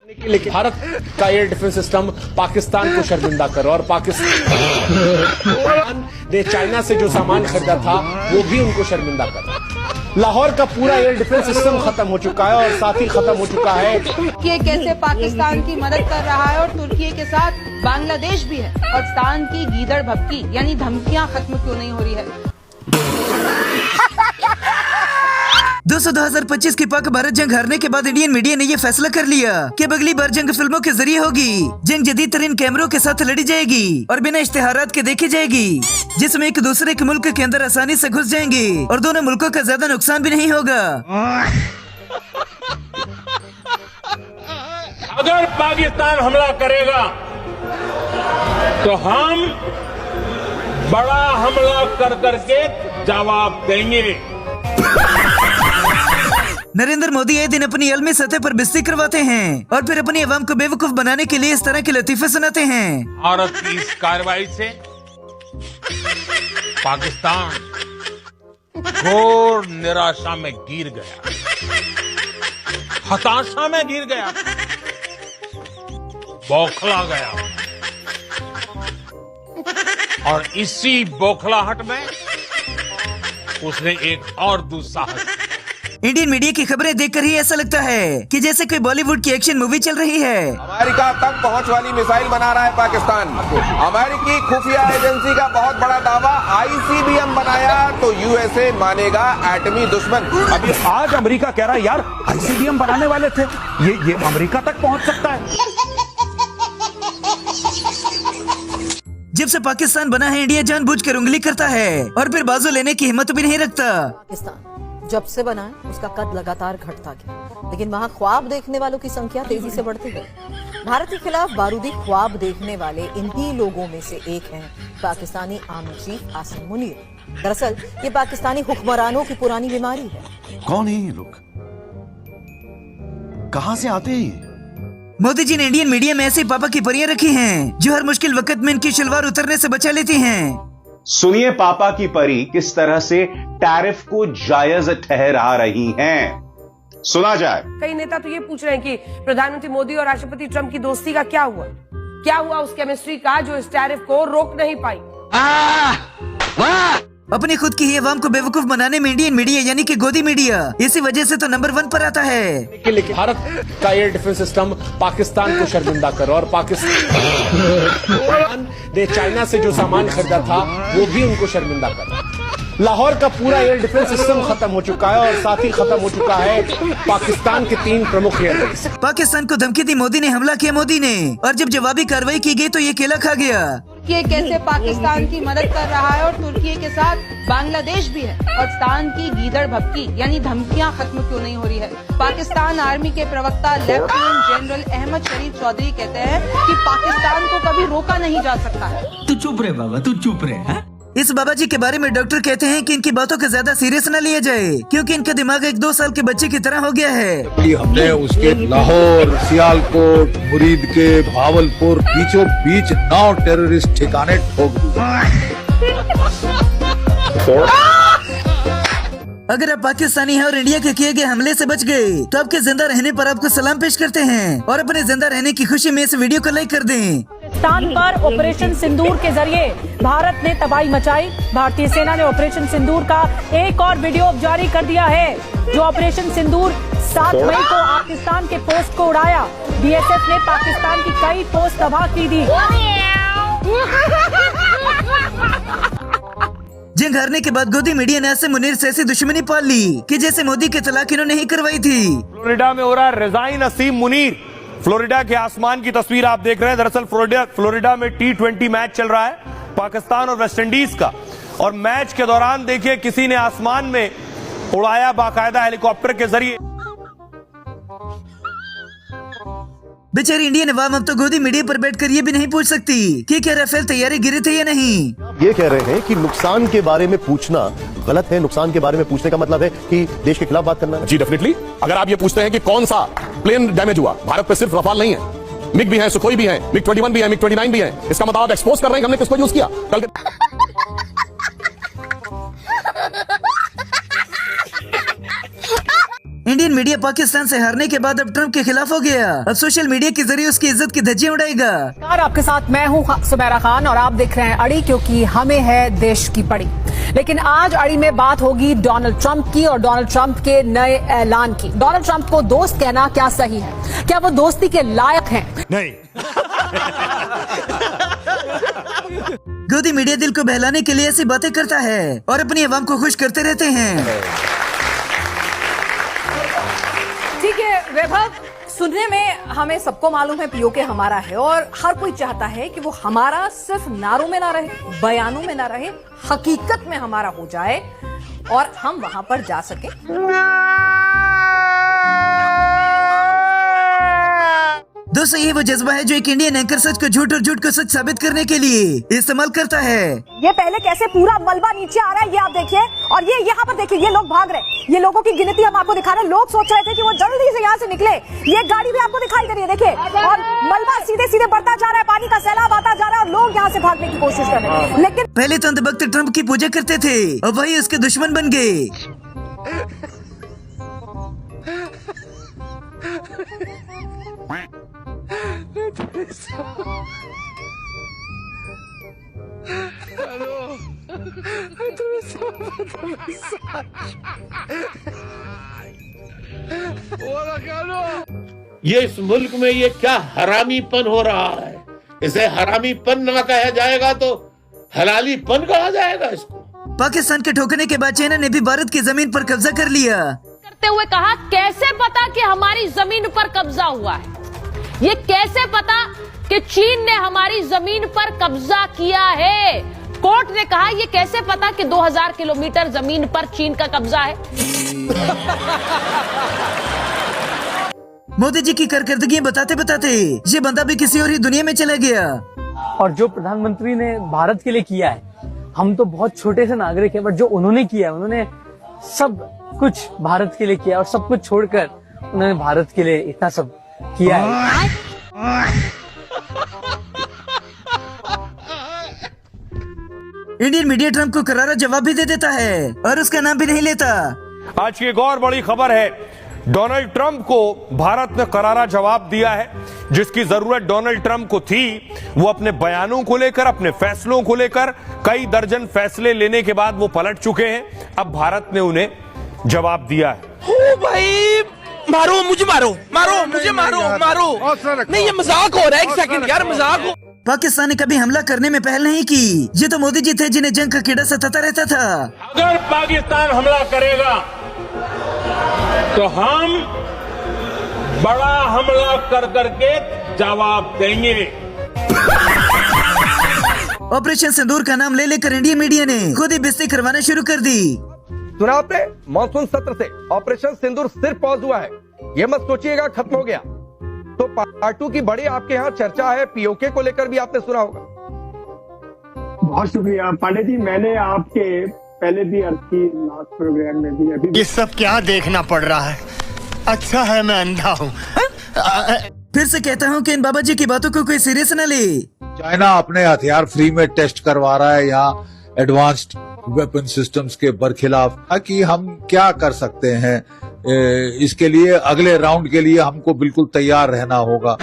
लेकिन भारत का air defence system Pakistan को शर्मिंदा कर और पाकिस्तान ने चाइना से जो सामान खरीदा था वो भी उनको शर्मिंदा कर। लाहौर का पूरा एयर डिफेंस सिस्टम खत्म हो चुका है और साथ ही खत्म हो चुका है तुर्की कैसे पाकिस्तान की मदद कर रहा है और तुर्की के साथ बांग्लादेश भी है। पाकिस्तान की गीदड़ भपकी यानी धमकियां खत्म क्यों नहीं हो रही है। 2025 की पाक भारत जंग हारने के बाद इंडियन मीडिया ने यह फैसला कर लिया कि अब अगली बार जंग फिल्मों के जरिए होगी। जंग जदीद तरीन कैमरों के साथ लड़ी जाएगी और बिना इश्तेहारात के देखी जाएगी, जिसमें एक दूसरे के मुल्क के अंदर आसानी से घुस जाएंगे और दोनों मुल्कों का ज्यादा नुकसान भी नहीं होगा। अगर पाकिस्तान हमला करेगा तो हम बड़ा हमला कर करके जवाब देंगे। नरेंद्र मोदी ये दिन अपनी अलमी सतह पर बेइज्जती करवाते हैं और फिर अपनी अवाम को बेवकूफ बनाने के लिए इस तरह के लतीफे सुनाते हैं। भारत की इस कार्रवाई से पाकिस्तान घोर निराशा में गिर गया, हताशा में गिर गया, बौखला गया और इसी बौखलाहट में उसने एक और दुस्साहस। इंडियन मीडिया की खबरें देखकर ही ऐसा लगता है कि जैसे कोई बॉलीवुड की एक्शन मूवी चल रही है। अमेरिका तक पहुंच वाली मिसाइल बना रहा है पाकिस्तान। अमेरिकी खुफिया एजेंसी का बहुत बड़ा दावा, आईसीबीएम बनाया तो यूएसए मानेगा एटमी दुश्मन। अभी आज अमेरिका कह रहा है यार आईसीबीएम बनाने वाले थे, ये अमेरिका तक पहुंच सकता है। जब से पाकिस्तान बना है इंडिया जानबूझकर उंगली करता है और फिर बाजू लेने की हिम्मत भी नहीं रखता। पाकिस्तान जब से बना है उसका कद लगातार घटता गया, लेकिन वहाँ ख्वाब देखने वालों की संख्या तेजी से बढ़ती गई। भारत के खिलाफ बारूदी ख्वाब देखने वाले इन्हीं लोगों में से एक हैं पाकिस्तानी आर्मी चीफ आसिम मुनीर। दरअसल ये पाकिस्तानी हुक्मरानों की पुरानी बीमारी है। कौन है ये लोग, कहां से आते हैं ये? मोदी जी ने इंडियन मीडिया में ऐसे पापा की परियां रखी हैं जो हर मुश्किल वक्त में इनकी शलवार उतरने से बचा लेती हैं। सुनिए पापा की परी किस तरह से टैरिफ को जायज ठहरा रही हैं। सुना जाए। कई नेता तो ये पूछ रहे हैं कि प्रधानमंत्री मोदी और राष्ट्रपति ट्रंप की दोस्ती का क्या हुआ उस केमिस्ट्री का जो इस टैरिफ को रोक नहीं पाई। अपनी खुद की ही अवाम को बेवकूफ बनाने में इंडियन मीडिया यानी कि गोदी मीडिया इसी वजह से तो नंबर 1 पर आता है। लेकिन भारत का एयर डिफेंस सिस्टम पाकिस्तान को शर्मिंदा कर और पाकिस्तान ने चाइना से जो सामान खरीदा था वो भी उनको शर्मिंदा कर। लाहौर का पूरा एयर डिफेंस सिस्टम खत्म हो चुका है और साथ ही खत्म हो चुका है पाकिस्तान के 3 प्रमुख एयरबेस। पाकिस्तान को धमकी दी मोदी ने, हमला किया मोदी ने और जब जवाबी कार्रवाई की गई तो ये केला खा गया। तुर्की कैसे पाकिस्तान की मदद कर रहा है और तुर्की के साथ बांग्लादेश भी है। पाकिस्तान की गीदड़ भपकी यानी धमकियां खत्म क्यों नहीं हो रही है। पाकिस्तान आर्मी के प्रवक्ता लेफ्टिनेंट जनरल अहमद शरीफ चौधरी कहते हैं कि पाकिस्तान को कभी रोका नहीं जा सकता है। तू चुप रहे बाबा, तू चुप रहे। इस बाबा जी के बारे में डॉक्टर कहते हैं कि इनकी बातों को ज्यादा सीरियस न लिया जाए क्योंकि इनका दिमाग 1-2 साल के बच्चे की तरह हो गया है। हमने उसके लाहौर, सियालकोट, मुरीद के भावलपुर बीचों बीच 9 टेररिस्ट ठिकाने ठोक दिए। अगर आप पाकिस्तानी हैं और इंडिया के किए गए हमले से बच गए तो आपके जिंदा रहने पर आपको सलाम पेश करते हैं और अपने जिंदा रहने की खुशी में इस वीडियो को लाइक कर दें। पाकिस्तान पर ऑपरेशन सिंदूर के जरिए भारत ने तबाही मचाई। भारतीय सेना ने ऑपरेशन सिंदूर का एक और वीडियो जारी कर दिया है। जो ऑपरेशन सिंदूर 7 मई को पाकिस्तान के पोस्ट को उड़ाया। बीएसएफ ने पाकिस्तान की कई पोस्ट तबाह की थी। जंग हारने के बाद गोदी मीडिया ने आसिम मुनीर से ऐसी दुश्मनी पाल ली कि जैसे मोदी के तलाक इन्होंने ही करवाई थी। फ्लोरिडा में हो रहा है रिजाइन आसिम मुनीर। फ्लोरिडा के आसमान की तस्वीर आप देख रहे हैं। दरअसल फ्लोरिडा में T20 मैच चल रहा है पाकिस्तान और वेस्ट इंडीज का, और मैच के दौरान देखिए किसी ने आसमान में उड़ाया बाकायदा हेलीकॉप्टर के जरिए। बेचारी इंडियन अवाम अब तो गोदी मीडिया पर बैठकर ये भी नहीं पूछ सकती कि क्या राफेल तैयारी गिरे थे या नहीं। ये कह रहे हैं कि नुकसान के बारे में पूछना गलत है। नुकसान के बारे में पूछने का मतलब है कि देश के खिलाफ बात करना है। जी डेफिनेटली। अगर आप ये पूछते हैं कि कौन सा प्लेन डैमेज हुआ, भारत पे सिर्फ रफाल नहीं है, मिग भी है, सुखोई भी है, MiG-21 भी है, MiG-29 भी है। इसका मतलब आप एक्सपोज कर रहे हैं हमने किसको यूज किया। कल इंडियन मीडिया पाकिस्तान से हारने के बाद अब ट्रंप के खिलाफ हो गया। अब सोशल मीडिया के जरिए उसकी इज्जत की धज्जियां उड़ाएगा। आपके साथ मैं हूं सुमेरा खान और आप देख रहे हैं अड़ी, क्योंकि हमें है देश की पड़ी। लेकिन आज अड़ी में बात होगी डोनाल्ड ट्रंप की और डोनाल्ड ट्रंप के नए ऐलान की। डोनाल्ड ट्रंप को दोस्त कहना क्या सही है? क्या वो दोस्ती के लायक हैं? नहीं। गोदी मीडिया दिल को बहलाने के लिए ऐसी बातें करता है और अपनी आवाम को खुश करते रहते हैं। ठीक है वैभव, सुनने में हमें सबको मालूम है पीओके हमारा है और हर कोई चाहता है कि वो हमारा सिर्फ नारों में ना रहे, बयानों में ना रहे, हकीकत में हमारा हो जाए और हम वहां पर जा सके। दोस्तों, ये वो जज्बा है जो एक इंडियन एंकर सच को झूठ और झूठ को सच साबित करने के लिए इस्तेमाल करता है। ये पहले कैसे पूरा मलबा नीचे आ रहा है ये आप देखिए, और ये यहाँ पर देखिए, ये लोग भाग रहे हैं। ये लोगों की गिनती हम आपको दिखा रहे हैं। लोग सोच रहे थे कि वो जल्दी से यहाँ से निकले। ये गाड़ी भी आपको दिखाई दे रही है, देखिए, और मलबा सीधे सीधे बढ़ता जा रहा है, पानी का सैलाब आता जा रहा है और लोग यहाँ से भागने की कोशिश कर रहे हैं। लेकिन पहले तो अंधभक्त ट्रंप की पूजा करते थे और वही उसके दुश्मन बन गए। ये इस मुल्क में ये क्या हरामीपन हो रहा है? इसे हरामीपन न कहा जाएगा तो हलालीपन कहा जाएगा इसको। पाकिस्तान के ठोकने के बाद चाइना ने भी भारत की जमीन पर कब्जा कर लिया। करते हुए कहा, कैसे पता कि हमारी जमीन पर कब्जा हुआ है? ये कैसे पता कि चीन ने हमारी जमीन पर कब्जा किया है? कोर्ट ने कहा, ये कैसे पता कि 2000 किलोमीटर जमीन पर चीन का कब्जा है? मोदी जी की कारकर्दगी बताते बताते ये बंदा भी किसी और ही दुनिया में चला गया। और जो प्रधानमंत्री ने भारत के लिए किया है, हम तो बहुत छोटे से नागरिक हैं, बट जो उन्होंने किया, उन्होंने सब कुछ भारत के लिए किया और सब कुछ छोड़कर उन्होंने भारत के लिए इतना सब किया है। इंडियन मीडिया ट्रंप को करारा जवाब भी दे देता है और उसका नाम भी नहीं लेता। आज की एक और बड़ी खबर है, डोनाल्ड ट्रंप को भारत ने करारा जवाब दिया है। जिसकी जरूरत डोनाल्ड ट्रंप को थी, वो अपने बयानों को लेकर, अपने फैसलों को लेकर कई दर्जन फैसले लेने के बाद वो पलट चुके हैं। अब भारत ने उन्हें जवाब दिया है। ओ भाई, मारो मुझे, मारो मारो मुझे, मारो मारो। नहीं, ये मजाक हो रहा है। एक सेकंड यार, मजाक हो। पाकिस्तान ने कभी हमला करने में पहल नहीं की। ये तो मोदी जी थे जिन्हें जंग का कीड़ा सताता रहता था। अगर पाकिस्तान हमला करेगा तो हम बड़ा हमला कर करके जवाब देंगे। ऑपरेशन सिंदूर का नाम ले लेकर इंडियन मीडिया ने खुद ही बेइज्जती करवाना शुरू कर दी। सुना आपने? मानसून सत्र से ऑपरेशन सिंदूर सिर्फ पॉज हुआ है। ये मत सोचिएगा खत्म हो गया। तो पार्ट 2 की बड़ी आपके यहाँ चर्चा है, पीओके को लेकर भी आपने सुना होगा। बहुत शुक्रिया पांडे जी, मैंने आपके पहले भी अर्ज की, लास्ट प्रोग्राम में भी, अभी ये सब क्या देखना पड़ रहा है? अच्छा है मैं अंधा हूँ। फिर से कहता हूँ कि इन बाबा जी की बातों को कोई सीरियस न ले। चाइना अपने हथियार फ्री में टेस्ट करवा रहा है यहाँ एडवांस्ड वेपन सिस्टम्स के बरखिलाफ। कि हम क्या कर सकते हैं, इसके लिए अगले राउंड के लिए हमको बिल्कुल तैयार रहना होगा।